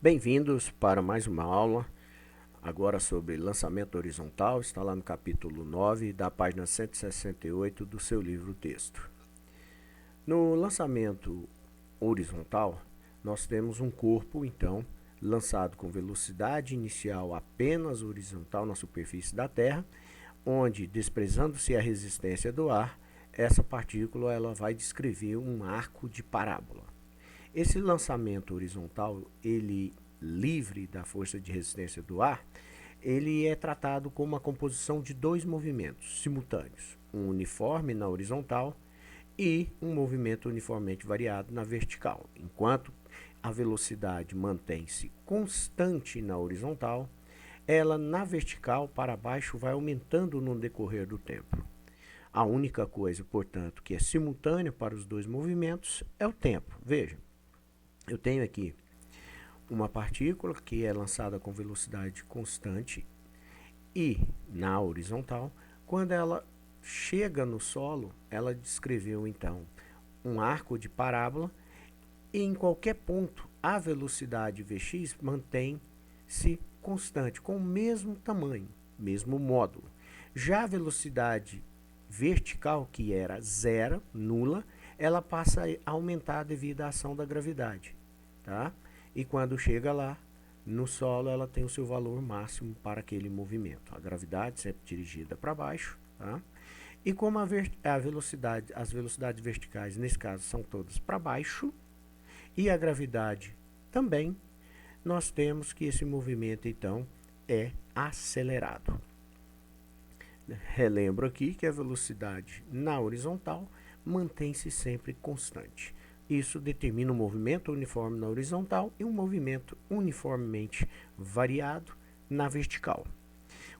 Bem-vindos para mais uma aula, agora sobre lançamento horizontal, está lá no capítulo 9, da página 168 do seu livro-texto. No lançamento horizontal, nós temos um corpo, então, lançado com velocidade inicial apenas horizontal na superfície da Terra, onde, desprezando-se a resistência do ar, essa partícula ela vai descrever um arco de parábola. Esse lançamento horizontal, ele livre da força de resistência do ar, ele é tratado como uma composição de dois movimentos simultâneos, um uniforme na horizontal e um movimento uniformemente variado na vertical. Enquanto a velocidade mantém-se constante na horizontal, ela na vertical para baixo vai aumentando no decorrer do tempo. A única coisa, portanto, que é simultânea para os dois movimentos é o tempo. Veja, eu tenho aqui uma partícula que é lançada com velocidade constante e na horizontal. Quando ela chega no solo, ela descreveu então um arco de parábola e em qualquer ponto a velocidade Vx mantém-se constante, com o mesmo tamanho, mesmo módulo. Já a velocidade vertical, que era zero, nula, ela passa a aumentar devido à ação da gravidade, tá? E quando chega lá no solo, ela tem o seu valor máximo para aquele movimento. A gravidade sempre dirigida para baixo, tá? E como as velocidades verticais, nesse caso, são todas para baixo, e a gravidade também, nós temos que esse movimento, então, é acelerado. Relembro aqui que a velocidade na horizontal mantém-se sempre constante. Isso determina um movimento uniforme na horizontal e um movimento uniformemente variado na vertical.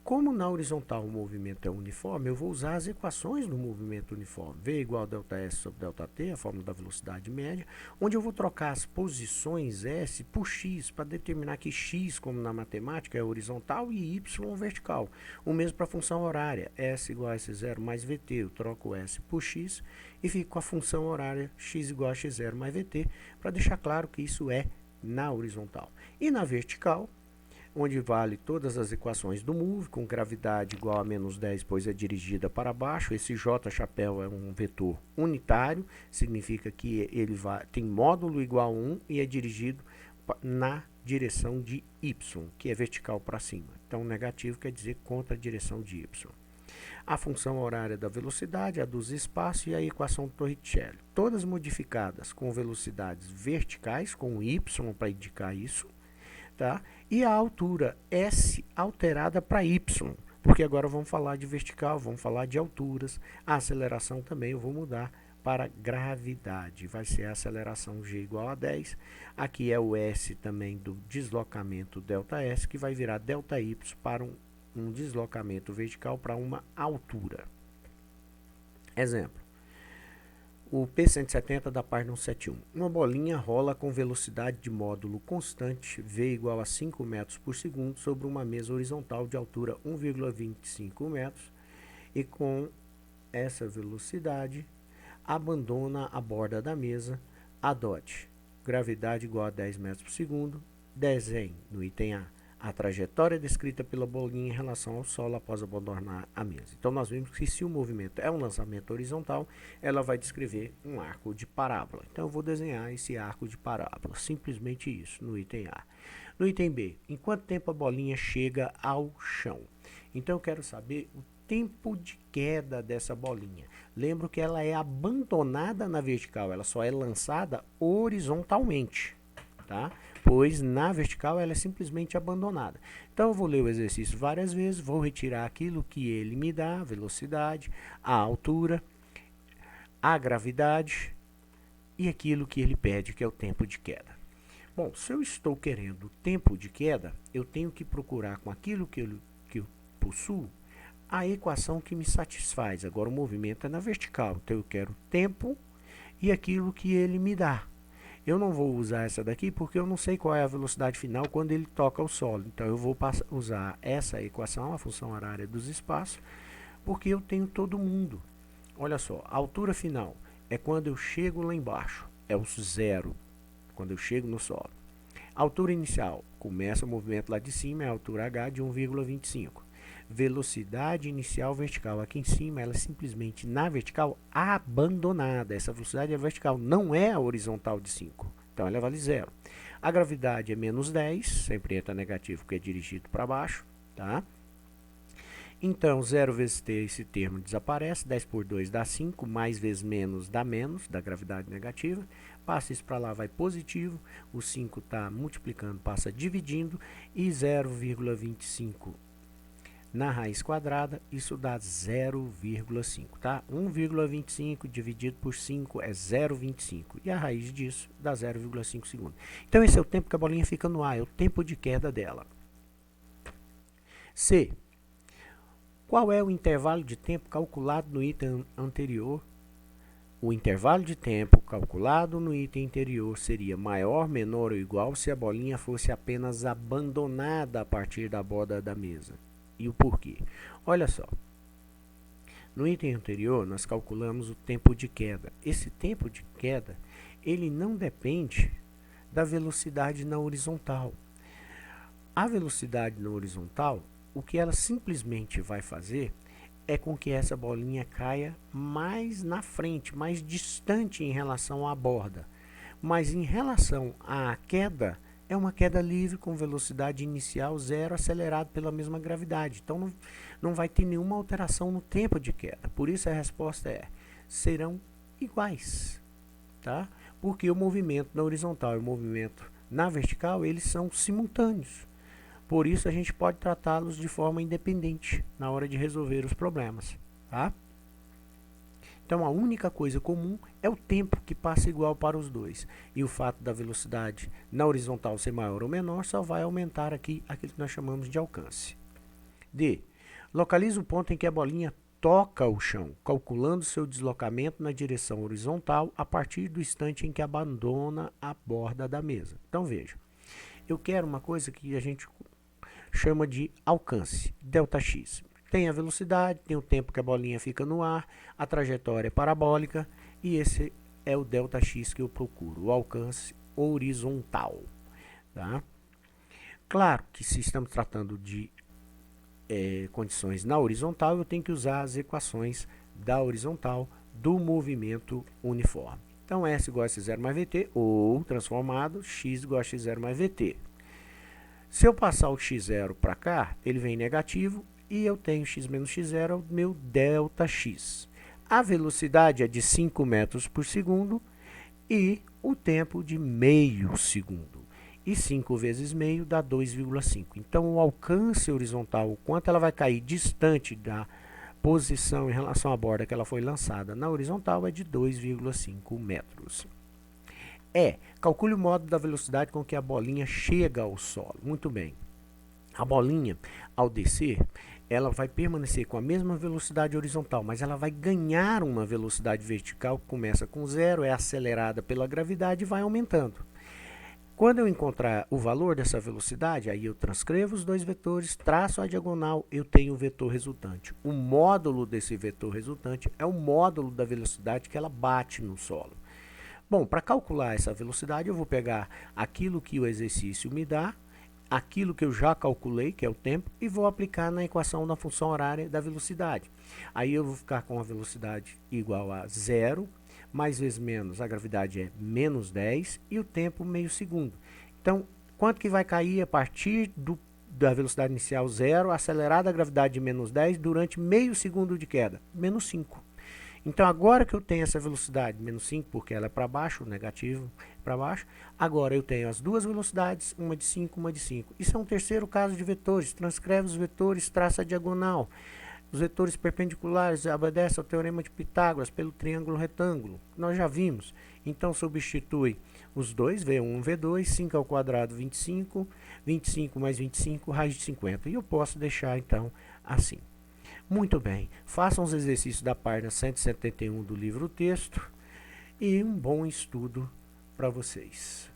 Como na horizontal o movimento é uniforme, eu vou usar as equações do movimento uniforme. V igual a ΔS sobre ΔT, a fórmula da velocidade média, onde eu vou trocar as posições S por X, para determinar que X, como na matemática, é horizontal e Y vertical. O mesmo para a função horária, S igual a S0 mais VT, eu troco S por X e fico com a função horária X igual a X0 mais VT, para deixar claro que isso é na horizontal. E na vertical, onde vale todas as equações do move, com gravidade igual a menos 10, pois é dirigida para baixo. Esse J chapéu é um vetor unitário, significa que ele tem módulo igual a 1 e é dirigido na direção de Y, que é vertical para cima. Então, negativo quer dizer contra a direção de Y. A função horária da velocidade, a dos espaços e a equação de Torricelli. Todas modificadas com velocidades verticais, com Y para indicar isso. Tá? E a altura S alterada para Y, porque agora vamos falar de vertical, vamos falar de alturas. A aceleração também eu vou mudar para gravidade, vai ser a aceleração G igual a 10. Aqui é o S também do deslocamento ΔS, que vai virar ΔY para um deslocamento vertical para uma altura. Exemplo. O P170 da página 171. Uma bolinha rola com velocidade de módulo constante V igual a 5 metros por segundo sobre uma mesa horizontal de altura 1,25 metros e com essa velocidade abandona a borda da mesa a DOT. Gravidade igual a 10 metros por segundo. Desenhe, no item A trajetória descrita pela bolinha em relação ao solo após abandonar a mesa. Então, nós vimos que se o movimento é um lançamento horizontal, ela vai descrever um arco de parábola. Então, eu vou desenhar esse arco de parábola, simplesmente isso, no item A. No item B, em quanto tempo a bolinha chega ao chão? Então, eu quero saber o tempo de queda dessa bolinha. Lembro que ela é abandonada na vertical, ela só é lançada horizontalmente, tá? Pois na vertical ela é simplesmente abandonada. Então eu vou ler o exercício várias vezes, vou retirar aquilo que ele me dá, a velocidade, a altura, a gravidade e aquilo que ele pede, que é o tempo de queda. Bom, se eu estou querendo tempo de queda, eu tenho que procurar com aquilo que eu possuo a equação que me satisfaz. Agora o movimento é na vertical, então eu quero tempo e aquilo que ele me dá. Eu não vou usar essa daqui porque eu não sei qual é a velocidade final quando ele toca o solo. Então, eu vou usar essa equação, a função horária dos espaços, porque eu tenho todo mundo. Olha só, a altura final é quando eu chego lá embaixo, é o zero, quando eu chego no solo. Altura inicial, começa o movimento lá de cima, é a altura h de 1,25. Velocidade inicial vertical, aqui em cima, ela é simplesmente na vertical abandonada. Essa velocidade é vertical, não é a horizontal de 5. Então ela vale 0. A gravidade é menos 10, sempre entra negativo porque é dirigido para baixo, tá? Então, 0 vezes t, esse termo desaparece, 10 por 2 dá 5, mais vezes menos dá menos, da gravidade negativa. Passa isso para lá, vai positivo, o 5 está multiplicando, passa dividindo, e 0,25 na raiz quadrada, isso dá 0,5, tá? 1,25 dividido por 5 é 0,25, e a raiz disso dá 0,5 segundos. Então, esse é o tempo que a bolinha fica no ar, é o tempo de queda dela. C. Qual é o intervalo de tempo calculado no item anterior? O intervalo de tempo calculado no item anterior seria maior, menor ou igual se a bolinha fosse apenas abandonada a partir da borda da mesa. E o porquê? Olha só. No item anterior, nós calculamos o tempo de queda. Esse tempo de queda, ele não depende da velocidade na horizontal. A velocidade na horizontal, o que ela simplesmente vai fazer é com que essa bolinha caia mais na frente, mais distante em relação à borda. Mas em relação à queda, é uma queda livre com velocidade inicial 0 acelerado pela mesma gravidade. Então não vai ter nenhuma alteração no tempo de queda. Por isso a resposta é, serão iguais, tá? Porque o movimento na horizontal e o movimento na vertical, eles são simultâneos. Por isso, a gente pode tratá-los de forma independente na hora de resolver os problemas, tá? Então, a única coisa comum é o tempo que passa igual para os dois. E o fato da velocidade na horizontal ser maior ou menor só vai aumentar aqui aquilo que nós chamamos de alcance. D. Localize o ponto em que a bolinha toca o chão, calculando seu deslocamento na direção horizontal a partir do instante em que abandona a borda da mesa. Então, veja. Eu quero uma coisa que a gente chama de alcance, ΔX. Tem a velocidade, tem o tempo que a bolinha fica no ar, a trajetória é parabólica, e esse é o ΔX que eu procuro, o alcance horizontal. Tá? Claro que se estamos tratando de condições na horizontal, eu tenho que usar as equações da horizontal do movimento uniforme. Então, S igual a S0 mais VT, ou transformado, X igual a X0 mais VT. Se eu passar o x0 para cá, ele vem negativo e eu tenho x menos x0, é o meu ΔX. A velocidade é de 5 metros por segundo e o tempo de meio segundo. E 5 vezes meio dá 2,5. Então, o alcance horizontal, o quanto ela vai cair distante da posição em relação à borda que ela foi lançada na horizontal, é de 2,5 metros. Calcule o modo da velocidade com que a bolinha chega ao solo. Muito bem. A bolinha, ao descer, ela vai permanecer com a mesma velocidade horizontal, mas ela vai ganhar uma velocidade vertical que começa com 0, é acelerada pela gravidade e vai aumentando. Quando eu encontrar o valor dessa velocidade, aí eu transcrevo os dois vetores, traço a diagonal, eu tenho o vetor resultante. O módulo desse vetor resultante é o módulo da velocidade que ela bate no solo. Bom, para calcular essa velocidade, eu vou pegar aquilo que o exercício me dá, aquilo que eu já calculei, que é o tempo, e vou aplicar na equação da função horária da velocidade. Aí eu vou ficar com a velocidade igual a 0, mais vezes menos, a gravidade é menos 10, e o tempo meio segundo. Então, quanto que vai cair a partir da velocidade inicial 0, acelerada a gravidade de menos 10, durante meio segundo de queda? Menos 5. Então, agora que eu tenho essa velocidade, menos 5, porque ela é para baixo, negativo para baixo, agora eu tenho as duas velocidades, uma de 5, uma de 5. Isso é um terceiro caso de vetores. Transcreve os vetores, traça a diagonal. Os vetores perpendiculares obedecem ao teorema de Pitágoras pelo triângulo retângulo. Nós já vimos. Então, substitui os dois, V1, V2, 5 ao quadrado, 25, 25 mais 25, raiz de 50. E eu posso deixar, então, assim. Muito bem, façam os exercícios da página 171 do livro texto e um bom estudo para vocês.